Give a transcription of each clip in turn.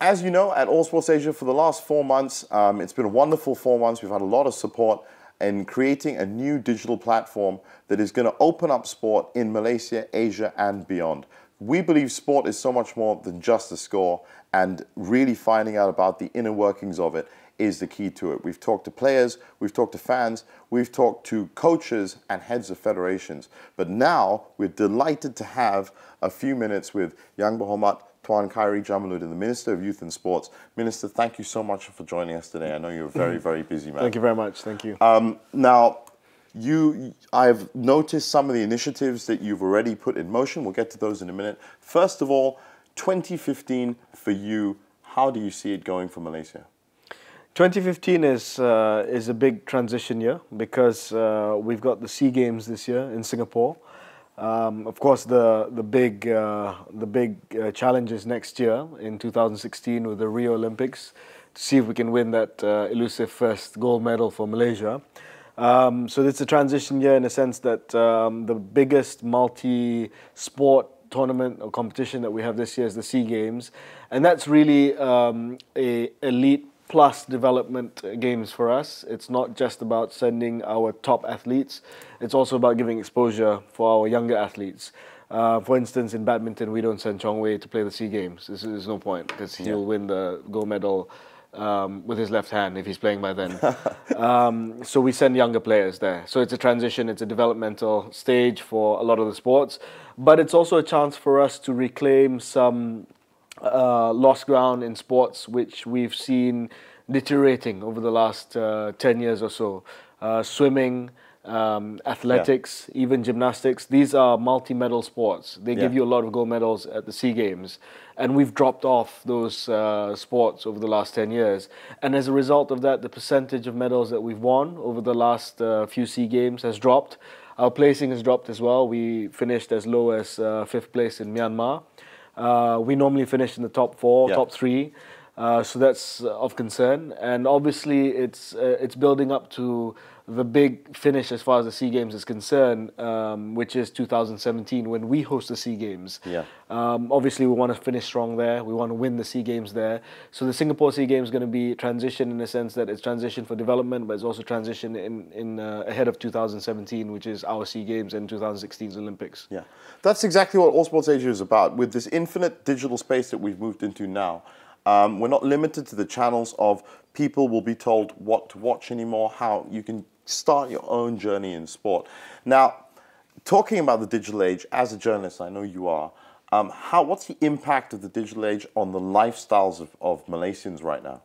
As you know, at AllSportzAsia for the last 4 months, it's been a wonderful 4 months. We've had a lot of support in creating a new digital platform that is going to open up sport in Malaysia, Asia, and beyond. We believe sport is so much more than just a score, and really finding out about the inner workings of it is the key to it. We've talked to players, we've talked to fans, we've talked to coaches and heads of federations. But now we're delighted to have a few minutes with young Behormat Tuan Khairy Jamaluddin, the Minister of Youth and Sports. Minister, thank you so much for joining us today. I know you're a very, very busy man. Thank you very much. Thank you. Now, I've noticed some of the initiatives that you've already put in motion. We'll get to those in a minute. First of all, 2015 for you, how do you see it going for Malaysia? 2015 is a big transition year because we've got the SEA Games this year in Singapore. Of course, the big challenge is next year in 2016 with the Rio Olympics to see if we can win that elusive first gold medal for Malaysia. So it's a transition year in a sense that the biggest multi-sport tournament or competition that we have this year is the SEA Games, and that's really a elite plus development games for us. It's not just about sending our top athletes, it's also about giving exposure for our younger athletes. For instance, in badminton, we don't send Chong Wei to play the SEA Games. There's no point because he'll win the gold medal with his left hand if he's playing by then. So we send younger players there. So it's a transition, it's a developmental stage for a lot of the sports, but it's also a chance for us to reclaim some lost ground in sports which we've seen deteriorating over the last 10 years or so. Swimming, athletics, even gymnastics, these are multi-medal sports. They give you a lot of gold medals at the SEA Games, and we've dropped off those sports over the last 10 years. And as a result of that, the percentage of medals that we've won over the last few SEA Games has dropped. Our placing has dropped as well. We finished as low as 5th place in Myanmar. We normally finish in the top 4, top 3, so that's of concern. And obviously, it's building up to the big finish as far as the SEA Games is concerned, which is 2017 when we host the SEA Games. Obviously, we want to finish strong there. We want to win the SEA Games there. So the Singapore SEA Games is going to be transition in the sense that it's transition for development, but it's also transition in ahead of 2017, which is our SEA Games, and 2016's Olympics. Yeah, that's exactly what AllSportzAsia is about. With this infinite digital space that we've moved into now, we're not limited to the channels of people will be told what to watch anymore, how you can start your own journey in sport. Now, talking about the digital age, as a journalist, I know you are, what's the impact of the digital age on the lifestyles of Malaysians right now?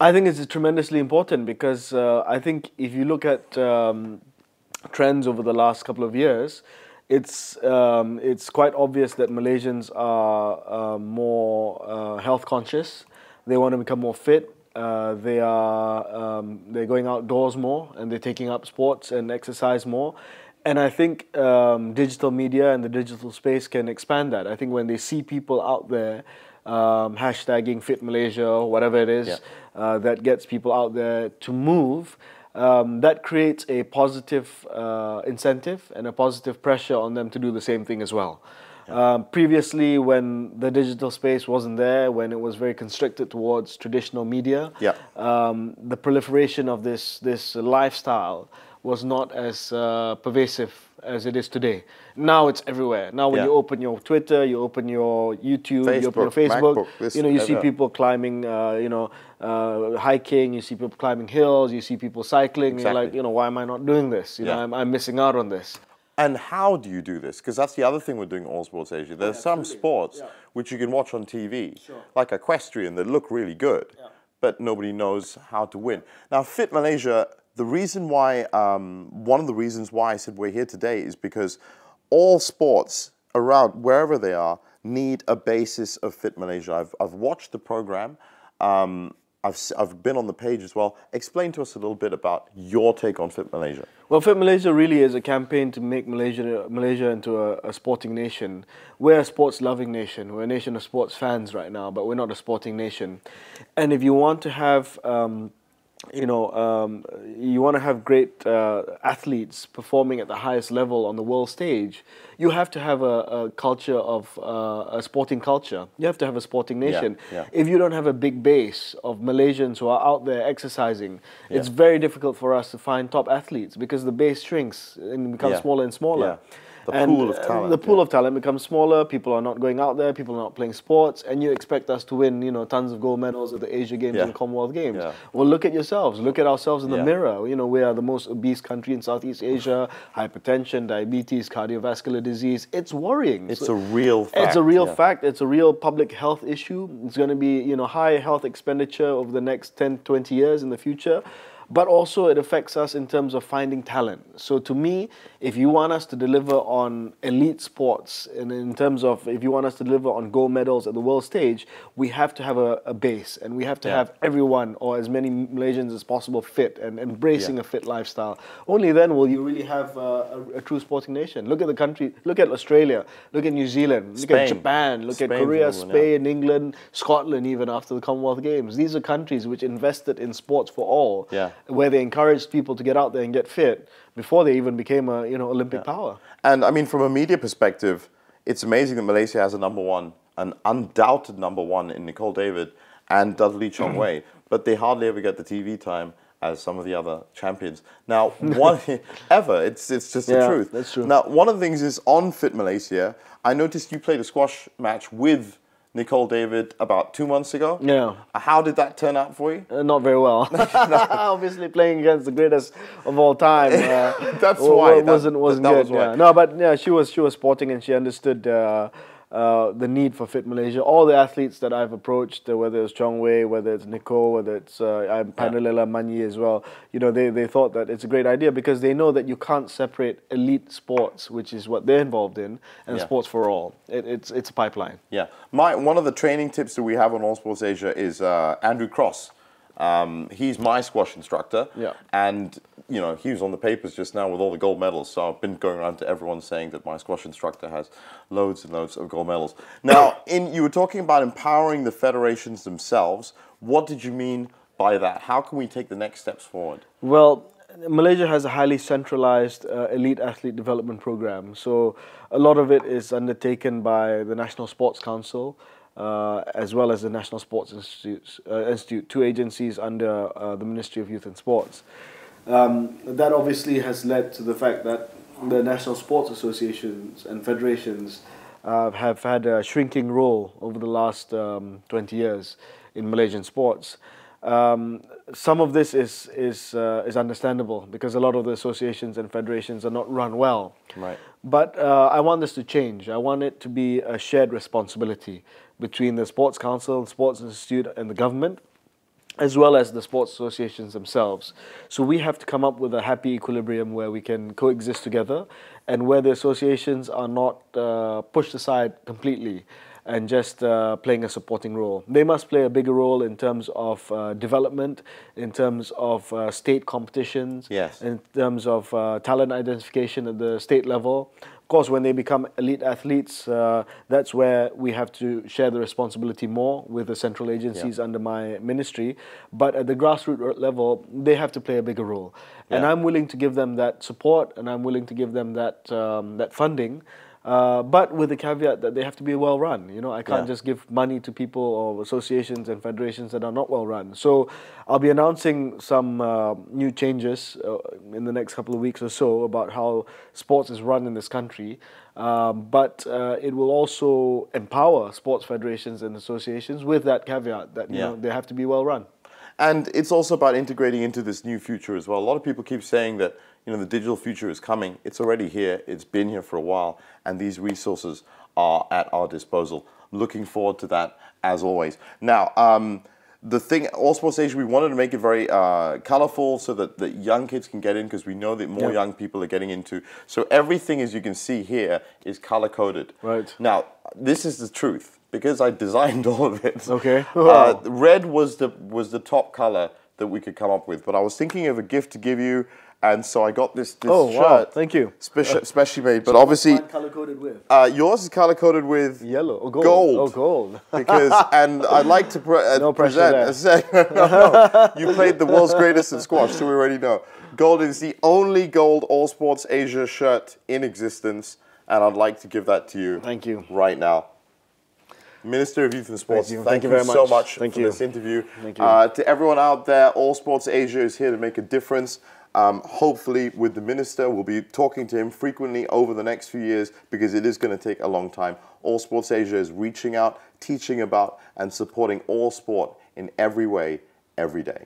I think it's tremendously important because I think if you look at trends over the last couple of years, it's quite obvious that Malaysians are more health conscious. They want to become more fit. They're going outdoors more, and they're taking up sports and exercise more. And I think digital media and the digital space can expand that. I think when they see people out there hashtagging FIT Malaysia or whatever it is, that gets people out there to move, that creates a positive incentive and a positive pressure on them to do the same thing as well. Previously, when the digital space wasn't there, when it was very constricted towards traditional media, the proliferation of this lifestyle was not as pervasive as it is today. Now it's everywhere. Now when you open your Twitter, you open your YouTube, you open your Facebook, you see people climbing, hiking, you see people climbing hills, you see people cycling. You're like, why am I not doing this? I'm missing out on this. And how do you do this? Because that's the other thing we're doing at AllSportzAsia. There's some sports which you can watch on TV, like equestrian, that look really good, but nobody knows how to win. Now, FIT Malaysia, the reason why, one of the reasons why I said we're here today is because all sports around, wherever they are, need a basis of FIT Malaysia. I've watched the program. I've been on the page as well. Explain to us a little bit about your take on FIT Malaysia. Well, FIT Malaysia really is a campaign to make Malaysia into a sporting nation. We're a sports-loving nation. We're a nation of sports fans right now, but we're not a sporting nation. And if you want to have you want to have great athletes performing at the highest level on the world stage, you have to have a culture of a sporting culture. You have to have a sporting nation. Yeah. If you don't have a big base of Malaysians who are out there exercising, it's very difficult for us to find top athletes because the base shrinks and becomes smaller and smaller. Yeah. The pool of talent. The pool of talent becomes smaller. People are not going out there. People are not playing sports, and you expect us to win, tons of gold medals at the Asia Games and Commonwealth Games. Yeah. Well, look at yourselves. Look at ourselves in the mirror. We are the most obese country in Southeast Asia. Hypertension, diabetes, cardiovascular disease. It's worrying. It's a real fact. It's a real fact. It's a real public health issue. It's going to be, high health expenditure over the next 10, 20 years in the future. But also it affects us in terms of finding talent. So to me, if you want us to deliver on elite sports, and in terms of if you want us to deliver on gold medals at the world stage, we have to have a base, and we have to have everyone, or as many Malaysians as possible, fit and embracing a fit lifestyle. Only then will you really have a true sporting nation. Look at the country, look at Australia, look at New Zealand, look at Japan, look at Korea, Spain, England, Scotland, even after the Commonwealth Games. These are countries which invested in sports for all. Where they encouraged people to get out there and get fit before they even became a Olympic power. And I mean, from a media perspective, it's amazing that Malaysia has an undoubted number one in Nicole David and Dudley Chong Wei, but they hardly ever get the TV time as some of the other champions. Now, it's just the truth. That's true. Now, one of the things is on FIT Malaysia, I noticed you played a squash match with Nicole David about 2 months ago. Yeah. How did that turn out for you? Not very well. Obviously, playing against the greatest of all time. That's why. Wasn't good. Yeah. No, but yeah, she was sporting, and she understood the need for FIT Malaysia. All the athletes that I've approached, whether it's Chong Wei, whether it's Nicole, whether it's Pandalela Manyi as well, they thought that it's a great idea because they know that you can't separate elite sports, which is what they're involved in, and sports for all. It's a pipeline. Yeah. One of the training tips that we have on AllSportzAsia is Andrew Cross. He's my squash instructor, and he was on the papers just now with all the gold medals. So I've been going around to everyone saying that my squash instructor has loads and loads of gold medals. Now, you were talking about empowering the federations themselves. What did you mean by that? How can we take the next steps forward? Well, Malaysia has a highly centralized elite athlete development program. So a lot of it is undertaken by the National Sports Council, as well as the National Sports Institute, two agencies under the Ministry of Youth and Sports. That obviously has led to the fact that the National Sports Associations and federations have had a shrinking role over the last 20 years in Malaysian sports. Some of this is understandable because a lot of the associations and federations are not run well. Right. But I want this to change. I want it to be a shared responsibility between the Sports Council, Sports Institute and the government, as well as the sports associations themselves. So we have to come up with a happy equilibrium where we can coexist together and where the associations are not pushed aside completely and just playing a supporting role. They must play a bigger role in terms of development, in terms of state competitions, in terms of talent identification at the state level. Of course, when they become elite athletes, that's where we have to share the responsibility more with the central agencies under my ministry. But at the grassroots level, they have to play a bigger role. And I'm willing to give them that support, and I'm willing to give them that, that funding. But with the caveat that they have to be well run. I can't just give money to people or associations and federations that are not well run. So I'll be announcing some new changes in the next couple of weeks or so about how sports is run in this country. But it will also empower sports federations and associations with that caveat that they have to be well run. And it's also about integrating into this new future as well. A lot of people keep saying that the digital future is coming. It's already here. It's been here for a while. And these resources are at our disposal. Looking forward to that as always. Now, the thing, AllSportzAsia, we wanted to make it very colorful so that young kids can get in because we know that more young people are getting into. So everything, as you can see here, is color-coded. Right. Now, this is the truth because I designed all of it. Okay. Red was the top color that we could come up with. But I was thinking of a gift to give you, and so I got this Oh, shirt. wow. Thank you. Specially made, but obviously Color-coded with? yours is color-coded with Yellow or gold? Gold. Oh, gold. Because, and I'd like to No pressure present, no, you played the world's greatest in squash, so we already know. Gold is the only gold AllSportsAsia shirt in existence, and I'd like to give that to you. Thank you. Right now. Minister of Youth and Sports, Thank you very so much. much Thank for you. this interview. Thank you. To everyone out there, AllSportsAsia is here to make a difference. Hopefully with the Minister, we'll be talking to him frequently over the next few years because it is going to take a long time. AllSportsAsia is reaching out, teaching about and supporting all sport in every way, every day.